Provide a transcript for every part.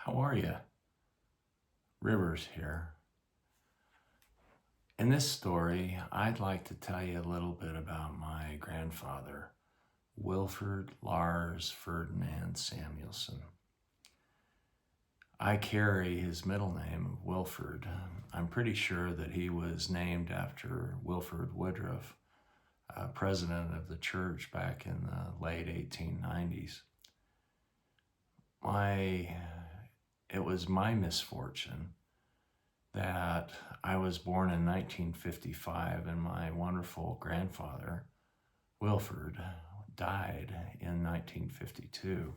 How are you? Rivers here. In this story, I'd like to tell you a little bit about my grandfather, Wilford Lars Ferdinand Samuelsen. I carry his middle name of Wilford. I'm pretty sure that he was named after Wilford Woodruff, president of the church back in the late 1890s. It was my misfortune that I was born in 1955 and my wonderful grandfather, Wilford, died in 1952.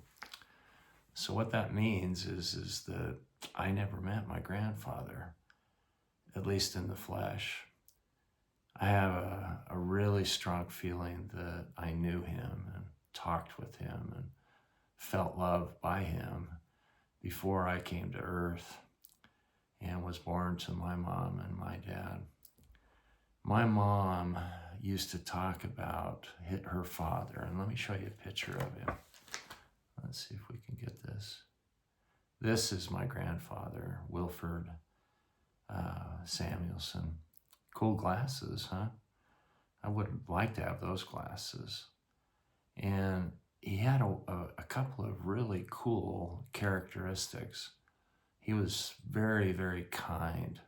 So what that means is that I never met my grandfather, at least in the flesh. I have a really strong feeling that I knew him and talked with him and felt loved by him before I came to earth and was born to my mom and my dad. My mom used to talk about her father, and let me show you a picture of him. Let's see if we can get this. This is my grandfather, Wilford Samuelsen. Cool glasses, huh? I would like to have those glasses. And he had a couple of really cool characteristics. He was very, very kind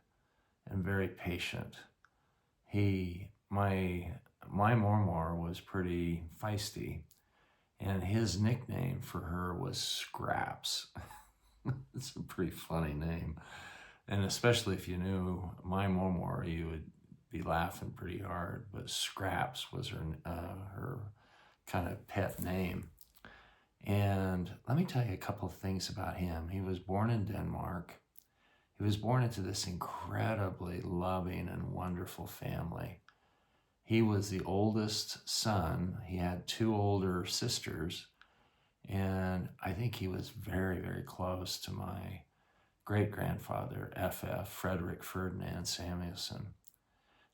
and very patient. My Mormor was pretty feisty, and his nickname for her was Scraps. It's a pretty funny name. And especially if you knew my Mormor, you would be laughing pretty hard, but Scraps was her kind of pet name. And let me tell you a couple of things about him. He was born in Denmark. He was born into this incredibly loving and wonderful family. He was the oldest son. He had two older sisters, and I think he was very, very close to my great-grandfather, FF, Frederick Ferdinand Samuelsen.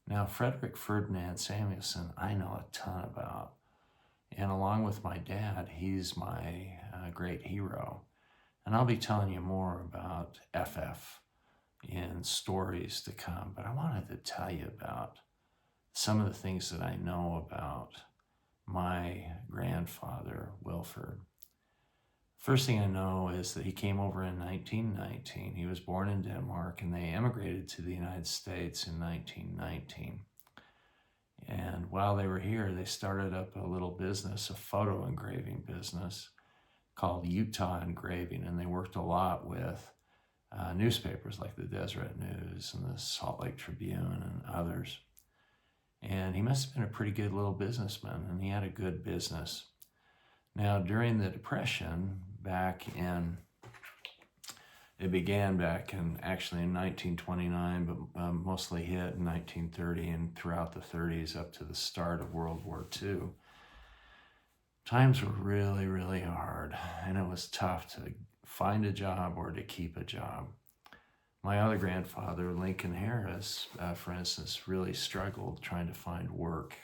Now, Frederick Ferdinand Samuelsen, I know a ton about. And along with my dad, he's my great hero. And I'll be telling you more about FF in stories to come. But I wanted to tell you about some of the things that I know about my grandfather, Wilford. First thing I know is that he came over in 1919. He was born in Denmark, and they emigrated to the United States in 1919. And while they were here, they started up a little business, a photo engraving business called Utah Engraving. And they worked a lot with newspapers like the Deseret News and the Salt Lake Tribune and others. And he must have been a pretty good little businessman, and he had a good business. Now, during the Depression, it began back in 1929, but mostly hit in 1930 and throughout the 30s up to the start of World War II. Times were really, really hard, and it was tough to find a job or to keep a job. My other grandfather, Lincoln Harris, for instance, really struggled trying to find work,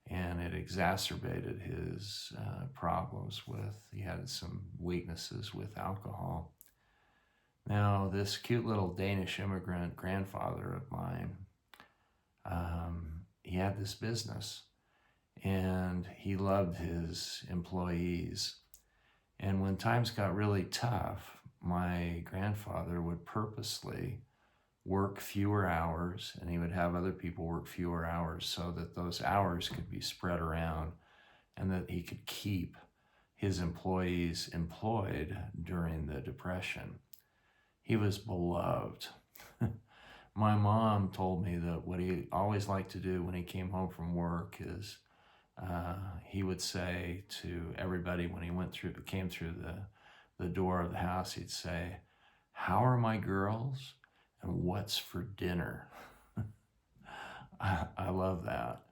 and it exacerbated his problems he had some weaknesses with alcohol. Now, this cute little Danish immigrant grandfather of mine, he had this business, and he loved his employees. And when times got really tough, my grandfather would purposely work fewer hours, and he would have other people work fewer hours so that those hours could be spread around and that he could keep his employees employed during the Depression. He was beloved. My mom told me that what he always liked to do when he came home from work is he would say to everybody when he came through the door of the house, he'd say, "How are my girls and what's for dinner?" I love that.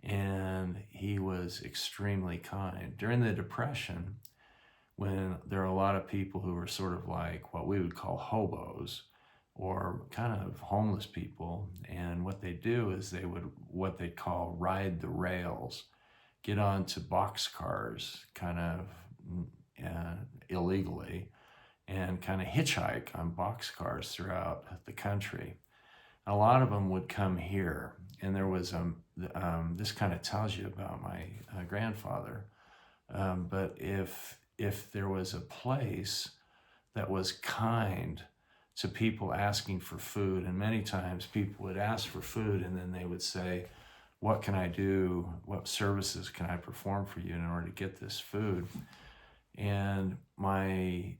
And he was extremely kind. During the Depression, when there are a lot of people who were sort of like what we would call hobos or kind of homeless people, and what they do is they would what they call ride the rails, get onto boxcars kind of illegally, and kind of hitchhike on boxcars throughout the country. A lot of them would come here, and there was this kind of tells you about my grandfather. But if there was a place that was kind to people asking for food, and many times people would ask for food, and then they would say, "What can I do? What services can I perform for you in order to get this food?" And my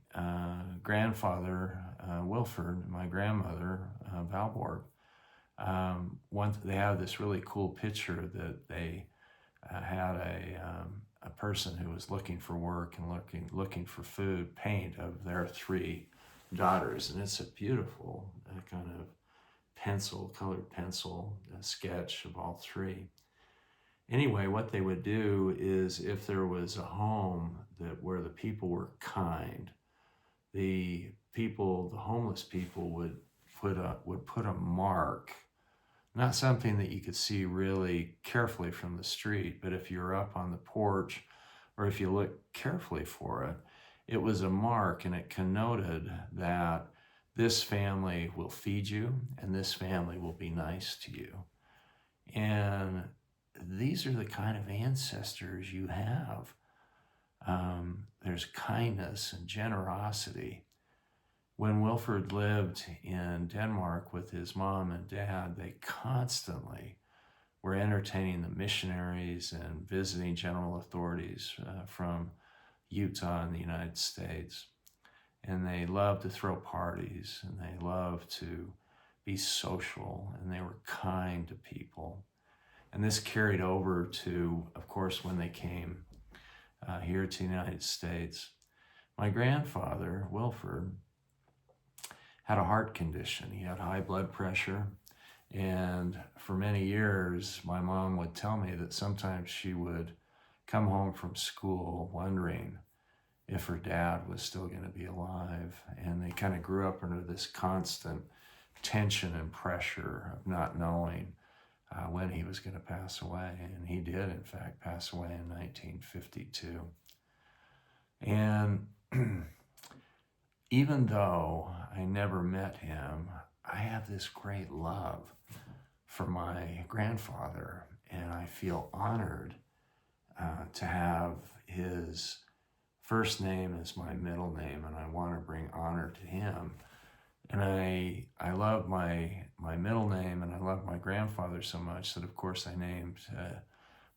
grandfather, Wilford, my grandmother, Valborg, they have this really cool picture that they had a person who was looking for work and looking for food paint of their three daughters, and it's a beautiful kind of colored pencil sketch of all three. Anyway, what they would do is if there was a home where the people were kind, the homeless people would put a mark, not something that you could see really carefully from the street, but if you're up on the porch or if you look carefully for it, it was a mark, and it connoted that this family will feed you and this family will be nice to you. And these are the kind of ancestors you have. There's kindness and generosity. When Wilford lived in Denmark with his mom and dad, they constantly were entertaining the missionaries and visiting general authorities from Utah and the United States. And they loved to throw parties, and they loved to be social, and they were kind to people. And this carried over to, of course, when they came here to the United States. My grandfather, Wilford, had a heart condition. He had high blood pressure. And for many years, my mom would tell me that sometimes she would come home from school wondering if her dad was still going to be alive. And they kind of grew up under this constant tension and pressure of not knowing when he was going to pass away. And he did, in fact, pass away in 1952. And even though I never met him, I have this great love for my grandfather, and I feel honored to have his first name as my middle name, and I want to bring honor to him. And I love my middle name, and I love my grandfather so much that, of course, I named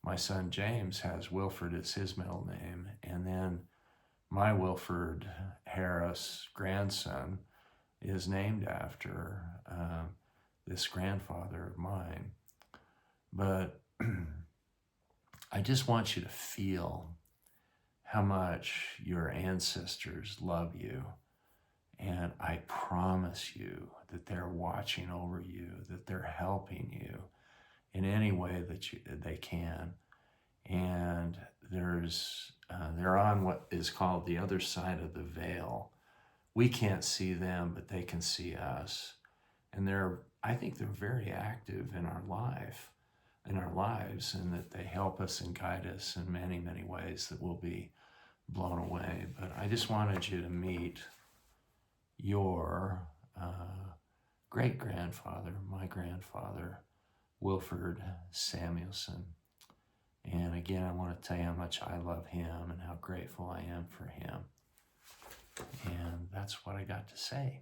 my son James has Wilford as his middle name, and then my Wilford Harris grandson is named after this grandfather of mine. But I just want you to feel how much your ancestors love you. And I promise you that they're watching over you, that they're helping you in any way that they can. And they're on what is called the other side of the veil. We can't see them, but they can see us. And I think they're very active in our lives, and that they help us and guide us in many, many ways that we'll be blown away. But I just wanted you to meet your great-grandfather, my grandfather, Wilford Samuelsen. And again, I want to tell you how much I love him and how grateful I am for him. And that's what I got to say.